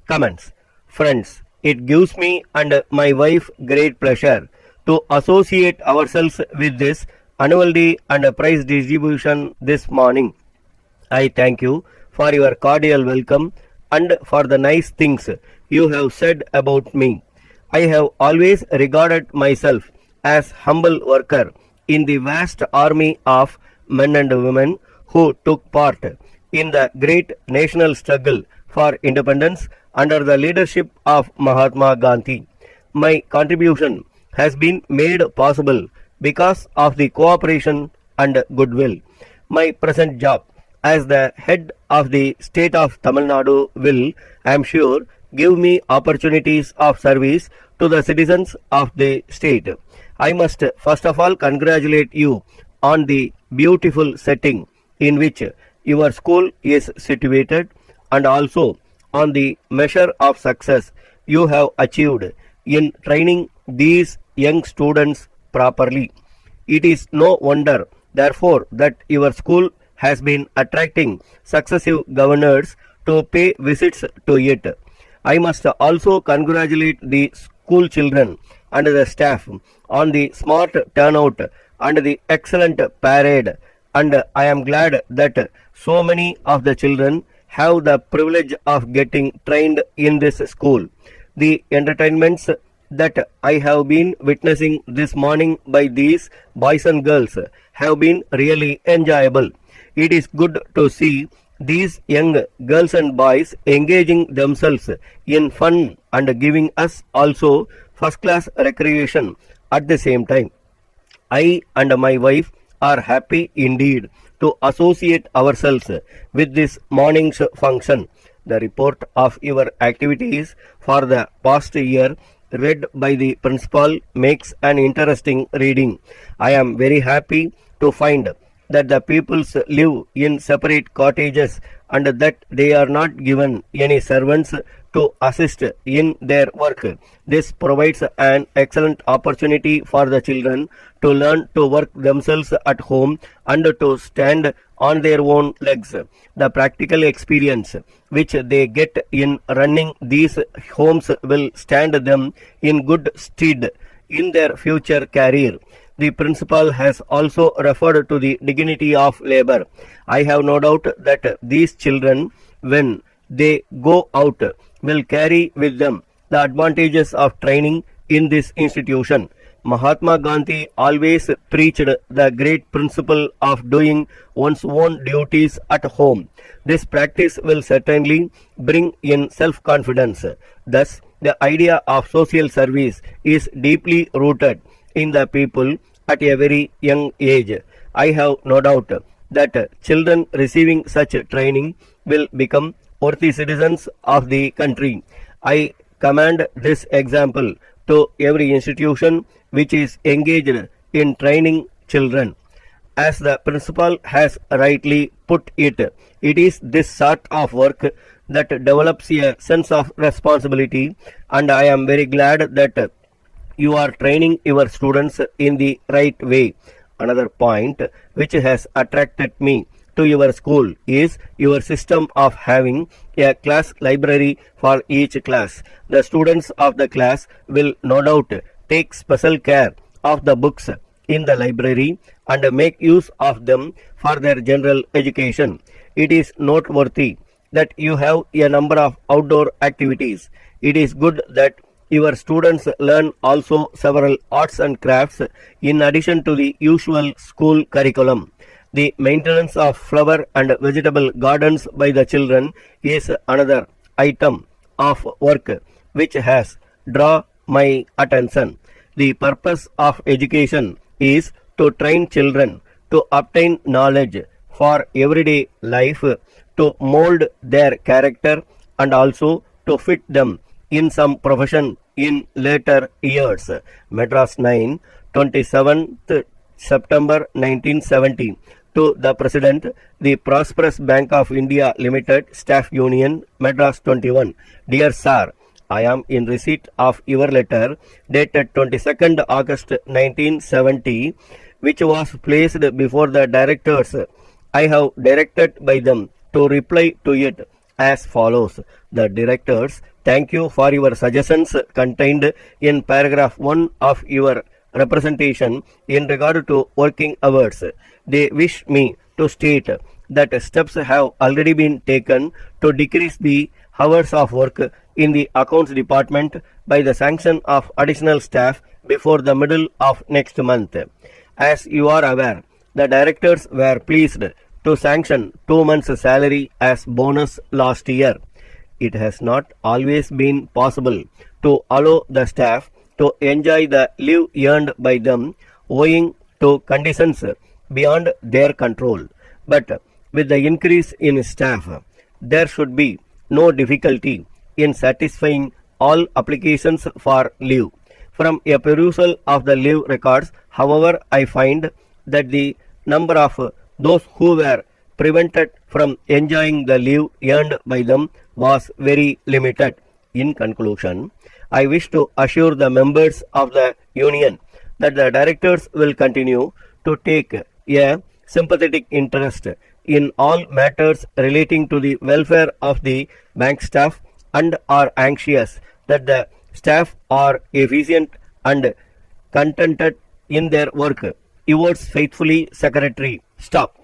Comments. Friends, it gives me and my wife great pleasure to associate ourselves with this annual day and prize distribution this morning. I thank you for your cordial welcome and for the nice things you have said about me. I have always regarded myself as humble worker in the vast army of men and women who took part in the great national struggle for independence under the leadership of Mahatma Gandhi. My contribution has been made possible because of the cooperation and goodwill. My present job as the head of the state of Tamil Nadu will, I am sure, give me opportunities of service to the citizens of the state. I must first of all congratulate you on the beautiful setting in which your school is situated and also on the measure of success you have achieved in training these young students properly. It is no wonder, therefore, that your school has been attracting successive governors to pay visits to it. I must also congratulate the school children and the staff on the smart turnout and the excellent parade, and I am glad that so many of the children have the privilege of getting trained in this school. The entertainments that I have been witnessing this morning by these boys and girls have been really enjoyable. It is good to see these young girls and boys engaging themselves in fun and giving us also first class recreation at the same time. I and my wife are happy indeed to associate ourselves with this morning's function. The report of your activities for the past year read by the principal makes an interesting reading. I am very happy to find that the peoples live in separate cottages and that they are not given any servants to assist in their work. This provides an excellent opportunity for the children to learn to work themselves at home and to stand on their own legs. The practical experience which they get in running these homes will stand them in good stead in their future career. The principal has also referred to the dignity of labor. I have no doubt that these children, when they go out, will carry with them the advantages of training in this institution. Mahatma Gandhi always preached the great principle of doing one's own duties at home. This practice will certainly bring in self-confidence. Thus, the idea of social service is deeply rooted in the people at a very young age. I have no doubt that children receiving such training will become worthy citizens of the country. I commend this example to every institution which is engaged in training children. As the principal has rightly put it, it is this sort of work that develops a sense of responsibility, and I am very glad that you are training your students in the right way. Another point which has attracted me to your school is your system of having a class library for each class. The students of the class will no doubt take special care of the books in the library and make use of them for their general education. It is noteworthy that you have a number of outdoor activities. It is good that your students learn also several arts and crafts in addition to the usual school curriculum. The maintenance of flower and vegetable gardens by the children is another item of work which has drawn my attention. The purpose of education is to train children to obtain knowledge for everyday life, to mold their character and also to fit them in some profession in later years. Madras 9, 27th September 1970. To the President, the Prosperous Bank of India Limited, Staff Union, Madras 21. Dear Sir, I am in receipt of your letter dated 22nd August 1970, which was placed before the directors. I have directed by them to reply to it as follows. The directors thank you for your suggestions contained in paragraph 1 of your representation in regard to working hours. They wish me to state that steps have already been taken to decrease the hours of work in the accounts department by the sanction of additional staff before the middle of next month. As you are aware, the directors were pleased to sanction 2 months' salary as bonus last year. It has not always been possible to allow the staff to enjoy the leave earned by them owing to conditions beyond their control. But with the increase in staff, there should be no difficulty in satisfying all applications for leave. From a perusal of the leave records, however, I find that the number of those who were prevented from enjoying the leave earned by them was very limited. In conclusion, I wish to assure the members of the union that the directors will continue to take a sympathetic interest in all matters relating to the welfare of the bank staff and are anxious that the staff are efficient and contented in their work. Yours faithfully, Secretary. Stop.